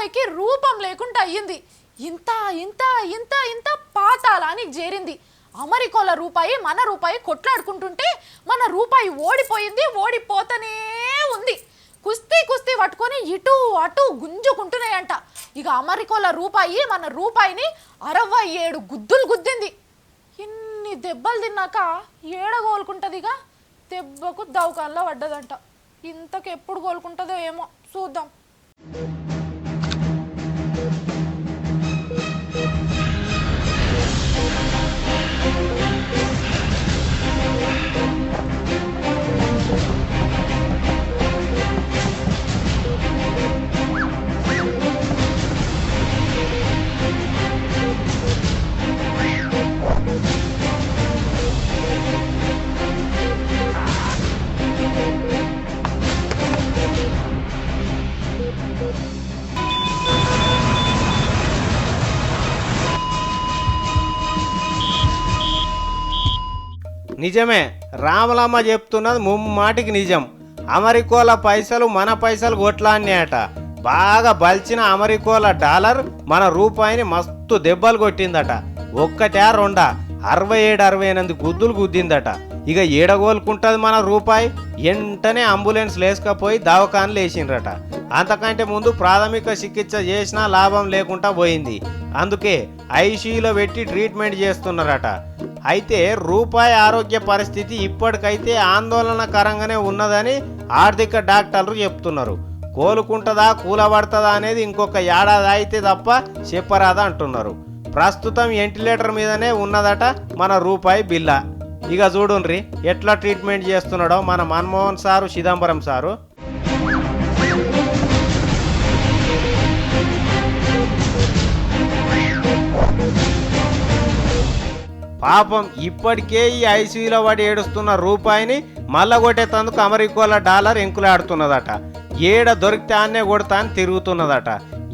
రూపాయికి రూపం లేకుండా అయ్యింది. ఇంత ఇంత ఇంత ఇంత పాతాళానికి చేరింది. అమెరికాల రూపాయి మన రూపాయి కొట్లాడుకుంటుంటే మన రూపాయి ఓడిపోయింది, ఓడిపోతూనే ఉంది. కుస్తీ కుస్తీ పట్టుకొని ఇటు అటు గుంజుకుంటున్నాయంట. ఇక అమెరికాల రూపాయి మన రూపాయిని 67 గుద్దులు గుద్దింది. ఇన్ని దెబ్బలు తిన్నాక ఏడ కోలుకుంటుందిగా? దెబ్బకు దవకాల్లో పడ్డదంట. ఇంతకు ఎప్పుడు కోలుకుంటుందో ఏమో చూద్దాం. నిజమే, రామలమ్మ చెప్తున్నది ముమ్మాటికి నిజం. అమెరికాల పైసలు మన పైసలు కొట్లాడినాయట. బాగా బలిచిన అమెరికాల డాలర్ మన రూపాయిని మస్తు దెబ్బలు కొట్టిందట. ఒక్కటే రెండా 67-68 గుద్దులు గుద్దిందట. ఇక ఏడగోలుకుంటుంది మన రూపాయి. వెంటనే అంబులెన్స్ లేసుకపోయి దవాఖానలు వేసిండ్రట. అంతకంటే ముందు ప్రాథమిక చికిత్స చేసినా లాభం లేకుండా పోయింది. అందుకే ఐసీయూలో పెట్టి ట్రీట్మెంట్ చేస్తున్నారట. అయితే రూపాయి ఆరోగ్య పరిస్థితి ఇప్పటికైతే ఆందోళనకరంగానే ఉన్నదని ఆర్థిక డాక్టర్లు చెప్తున్నారు. కోలుకుంటుందా కూలబడుతుందా అనేది ఇంకొక ఏడాది అయితే తప్ప చెప్పరాదా అంటున్నారు. ప్రస్తుతం వెంటిలేటర్ మీదనే ఉన్నదట మన రూపాయి బిల్ల. ఇక చూడుండ్రి ఎట్లా ట్రీట్మెంట్ చేస్తున్నాడో మన మన్మోహన్ సారు, చిదంబరం సారు. పాపం ఇప్పటికే ఈ ఐసీయూలో పడి ఏడుస్తున్న రూపాయిని మల్లగొట్టేతందుకు అమెరికాల డాలర్ ఎంకులాడుతున్నదట. ఏడ దొరికితే ఆన్నే కొడతా అని తిరుగుతున్నదట.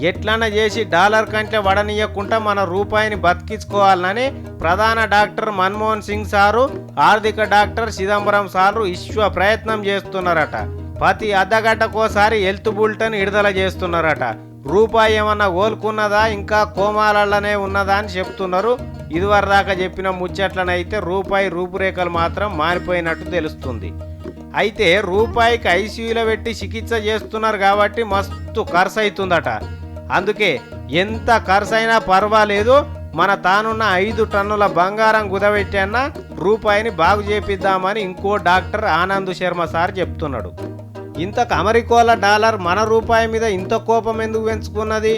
ఎట్లన్నా చేసి డాలర్ కంటే వడనీయకుండా మన రూపాయిని బతికించుకోవాలని ప్రధాన డాక్టర్ మన్మోహన్ సింగ్ సారు, ఆర్థిక డాక్టర్ చిదంబరం సారు విశ్వ ప్రయత్నం చేస్తున్నారట. ప్రతి అర్ధగంటకోసారి హెల్త్ బులెటిన్ విడుదల చేస్తున్నారట. రూపాయి ఏమన్నా కోలుకున్నదా ఇంకా కోమాలనే ఉన్నదా అని చెప్తున్నారు. ఇదివరదాకా చెప్పిన ముచ్చట్లనైతే రూపాయి రూపురేఖలు మాత్రం మారిపోయినట్టు తెలుస్తుంది. అయితే రూపాయికి ఐసీయూలో పెట్టి చికిత్స చేస్తున్నారు కాబట్టి మస్తు ఖర్చు అవుతుందట. అందుకే ఎంత ఖర్చు అయినా పర్వాలేదు, మన తానున్న 5 టన్నుల బంగారం కుదబెట్టన్నా రూపాయిని బాగు చేపిద్దామని ఇంకో డాక్టర్ ఆనంద్ శర్మ సార్ చెప్తున్నాడు. ఇంతకు అమెరికాల డాలర్ మన రూపాయి మీద ఇంత కోపం ఎందుకు పెంచుకున్నది,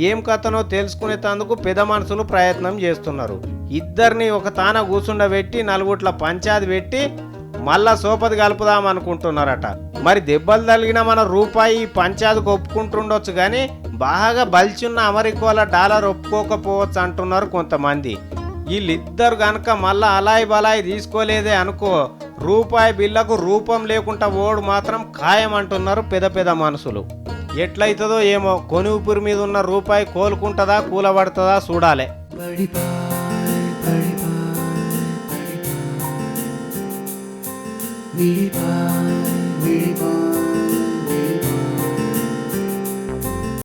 ఏం కథనో తెలుసుకునేందుకు పెద్ద మనుషులు ప్రయత్నం చేస్తున్నారు. ఇద్దరిని ఒక తాన కూర్చుండబెట్టి నలుగుట్ల పంచాది పెట్టి మళ్ళా సోపది కలుపుదాం అనుకుంటున్నారట. మరి దెబ్బలు తగిలిన మన రూపాయి పంచాదికి ఒప్పుకుంటుండొచ్చు కానీ బాగా బలిచున్న అమెరికాల డాలర్ ఒప్పుకోకపోవచ్చు అంటున్నారు కొంతమంది. వీళ్ళిద్దరు గనక మళ్ళా అలాయి బలాయి తీసుకోలేదే అనుకో, రూపాయి బిల్లకు రూపం లేకుండా ఓడు మాత్రం ఖాయం అంటున్నారు పెద్ద పెద్ద మనుషులు. ఎట్లయితుందో ఏమో, కొని ఊపిరి మీద ఉన్న రూపాయి కోలుకుంటుందా కూలబడుతుందా చూడాలి. Vidipai, Vidipai.